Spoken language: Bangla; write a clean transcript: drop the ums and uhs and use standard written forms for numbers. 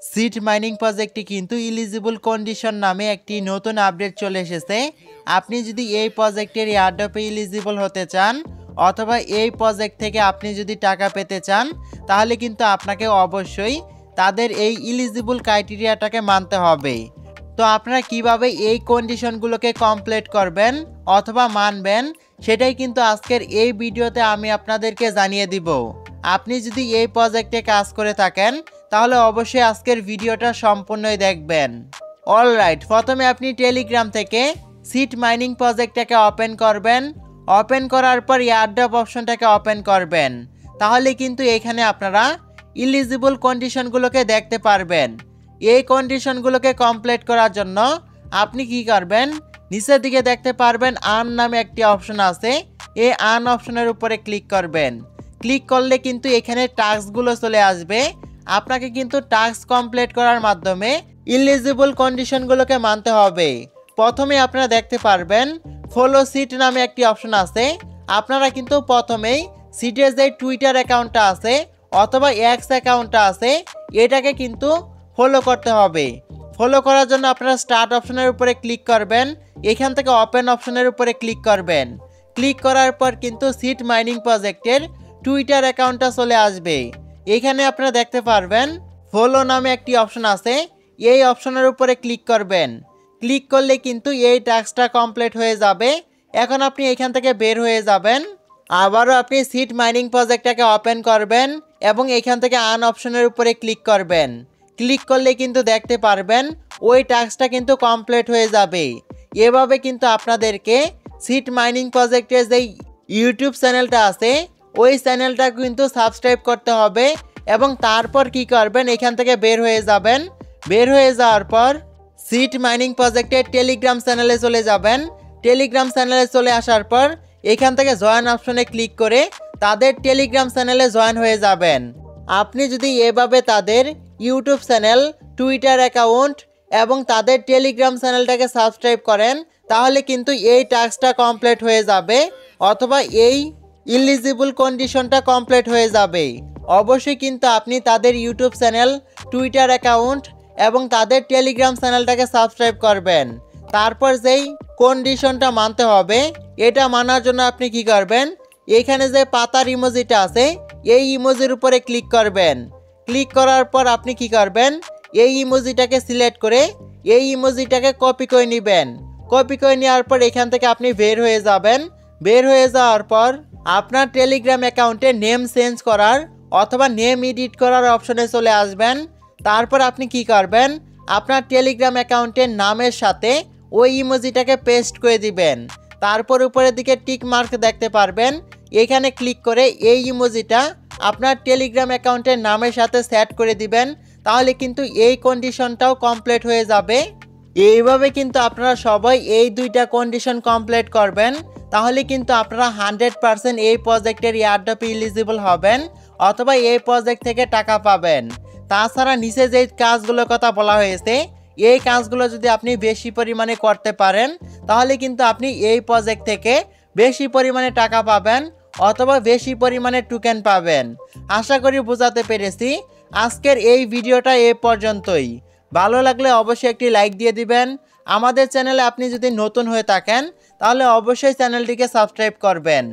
সিড মাইনিং প্রজেক্টে কিন্তু ইলিজিবল কন্ডিশন নামে একটি নতুন আপডেট চলে এসেছে। আপনি যদি এই প্রজেক্টের এয়ারড্রপে ইলিজিবল হতে চান অথবা এই প্রজেক্ট থেকে আপনি যদি টাকা পেতে চান, তাহলে কিন্তু আপনাকে অবশ্যই তাদের এই ইলিজিবল ক্রাইটেরিয়াটাকে মানতে হবে। তো আপনারা কিভাবে এই কন্ডিশনগুলোকে কমপ্লিট করবেন অথবা মানবেন, সেটাই কিন্তু আজকের এই ভিডিওতে আমি আপনাদেরকে জানিয়ে দিব। আপনি যদি এই প্রজেক্টে কাজ করে থাকেন তাহলে অবশ্যই আজকের ভিডিওটা সম্পূর্ণই দেখবেন। অলরাইট, প্রথমে আপনি টেলিগ্রাম থেকে সিড মাইনিং প্রজেক্টটাকে ওপেন করবেন। ওপেন করার পর এয়ারড্রপ অপশনটাকে ওপেন করবেন। তাহলে কিন্তু এখানে আপনারা ইলিজিবল কন্ডিশনগুলোকে দেখতে পারবেন। এই কন্ডিশনগুলোকে কমপ্লিট করার জন্য আপনি কি করবেন, নিচের দিকে দেখতে পারবেন আর্ন নামে একটি অপশন আছে। এই আর্ন অপশনের উপরে ক্লিক করবেন। ক্লিক করলে কিন্তু এখানে টাস্কগুলো চলে আসবে। আপনাকে কিন্তু টাস্ক কমপ্লিট করার মাধ্যমে ইলিজিবল কন্ডিশনগুলোকে মানতে হবে। প্রথমে আপনারা দেখতে পারবেন ফলো সিট নামে একটি অপশন আছে। আপনারা কিন্তু প্রথমেই সিটের যে টুইটার অ্যাকাউন্টটা আছে অথবা এক্স অ্যাকাউন্টটা আছে, এটাকে কিন্তু ফলো করতে হবে। ফলো করার জন্য আপনারা স্টার্ট অপশনের উপরে ক্লিক করবেন। এখান থেকে ওপেন অপশনের উপরে ক্লিক করবেন। ক্লিক করার পর কিন্তু সিড মাইনিং প্রজেক্টের টুইটার অ্যাকাউন্টটা চলে আসবে। এখানে আপনারা দেখতে পারবেন ফলো নামে একটি অপশন আছে। এই অপশনের উপরে ক্লিক করবেন। ক্লিক করলে কিন্তু এই টাস্কটা কমপ্লিট হয়ে যাবে। এখন আপনি এখান থেকে বের হয়ে যাবেন। আবারও আপনি সিড মাইনিং প্রজেক্টটাকে ওপেন করবেন এবং এখান থেকে আন অপশনের উপরে ক্লিক করবেন। ক্লিক করলে কিন্তু দেখতে পারবেন ওই টাস্কটা কিন্তু কমপ্লিট হয়ে যাবে। এভাবে কিন্তু আপনাদেরকে সিড মাইনিং প্রজেক্টের যে ইউটিউব চ্যানেলটা আছে ওই চ্যানেলটা কিন্তু সাবস্ক্রাইব করতে হবে এবং তারপর কি করবেন, এখান থেকে বের হয়ে যাবেন। বের হয়ে যাওয়ার পর সিড মাইনিং প্রজেক্টের টেলিগ্রাম চ্যানেলে চলে যাবেন। টেলিগ্রাম চ্যানেলে চলে আসার পর এখান থেকে জয়েন অপশনে ক্লিক করে তাদের টেলিগ্রাম চ্যানেলে জয়েন হয়ে যাবেন। আপনি যদি এভাবে তাদের ইউটিউব চ্যানেল, টুইটার অ্যাকাউন্ট এবং তাদের টেলিগ্রাম চ্যানেলটাকে সাবস্ক্রাইব করেন, তাহলে কিন্তু এই টাস্কটা কমপ্লিট হয়ে যাবে অথবা এই ইলিজিবল কন্ডিশনটা কমপ্লিট হয়ে যাবে। অবশ্যই কিন্তু আপনি তাদের ইউটিউব চ্যানেল, টুইটার অ্যাকাউন্ট এবং তাদের টেলিগ্রাম চ্যানেলটাকে সাবস্ক্রাইব করবেন। তারপর যেই কন্ডিশনটা মানতে হবে, এটা মানার জন্য আপনি কি করবেন, এখানে যে পাতার ইমোজিটা আছে এই ইমোজির উপরে ক্লিক করবেন। ক্লিক করার পর আপনি কি করবেন, এই ইমোজিটাকে সিলেক্ট করে এই ইমোজিটাকে কপি করে নেবেন। কপি করে নেওয়ার পর এখান থেকে আপনি বের হয়ে যাবেন। বের হয়ে যাওয়ার পর আপনার টেলিগ্রাম অ্যাকাউন্টে নেম চেঞ্জ করার অথবা নেম এডিট করার অপশনে চলে আসবেন। তারপর আপনি কি করবেন, আপনার টেলিগ্রাম অ্যাকাউন্টের নামের সাথে ওই ইমোজিটাকে পেস্ট করে দিবেন। তারপর উপরের দিকে টিক মার্ক দেখতে পারবেন। এখানে ক্লিক করে এই ইমোজিটা আপনার টেলিগ্রাম অ্যাকাউন্টের নামের সাথে সেট করে দিবেন। তাহলে কিন্তু এই কন্ডিশনটাও কমপ্লিট হয়ে যাবে। এইভাবে কিন্তু আপনারা সবাই এই দুইটা কন্ডিশন কমপ্লিট করবেন। তাহলে কিন্তু আপনারা 100% এই প্রজেক্টের এয়ারড্রপে ইলিজিবল হবেন অথবা এই প্রজেক্ট থেকে টাকা পাবেন। তাছাড়া নিচে যে কাজগুলোর কথা বলা হয়েছে, এই কাজগুলো যদি আপনি বেশি পরিমাণে করতে পারেন তাহলে কিন্তু আপনি এই প্রজেক্ট থেকে বেশি পরিমাণে টাকা পাবেন অথবা বেশি পরিমাণে টোকেন পাবেন। আশা করি বোঝাতে পেরেছি। আজকের এই ভিডিওটা এ পর্যন্তই। ভালো লাগলে অবশ্যই একটি লাইক দিয়ে দিবেন। আমাদের চ্যানেলে আপনি যদি নতুন হয়ে থাকেন তাহলে অবশ্যই চ্যানেলটিকে সাবস্ক্রাইব করবেন।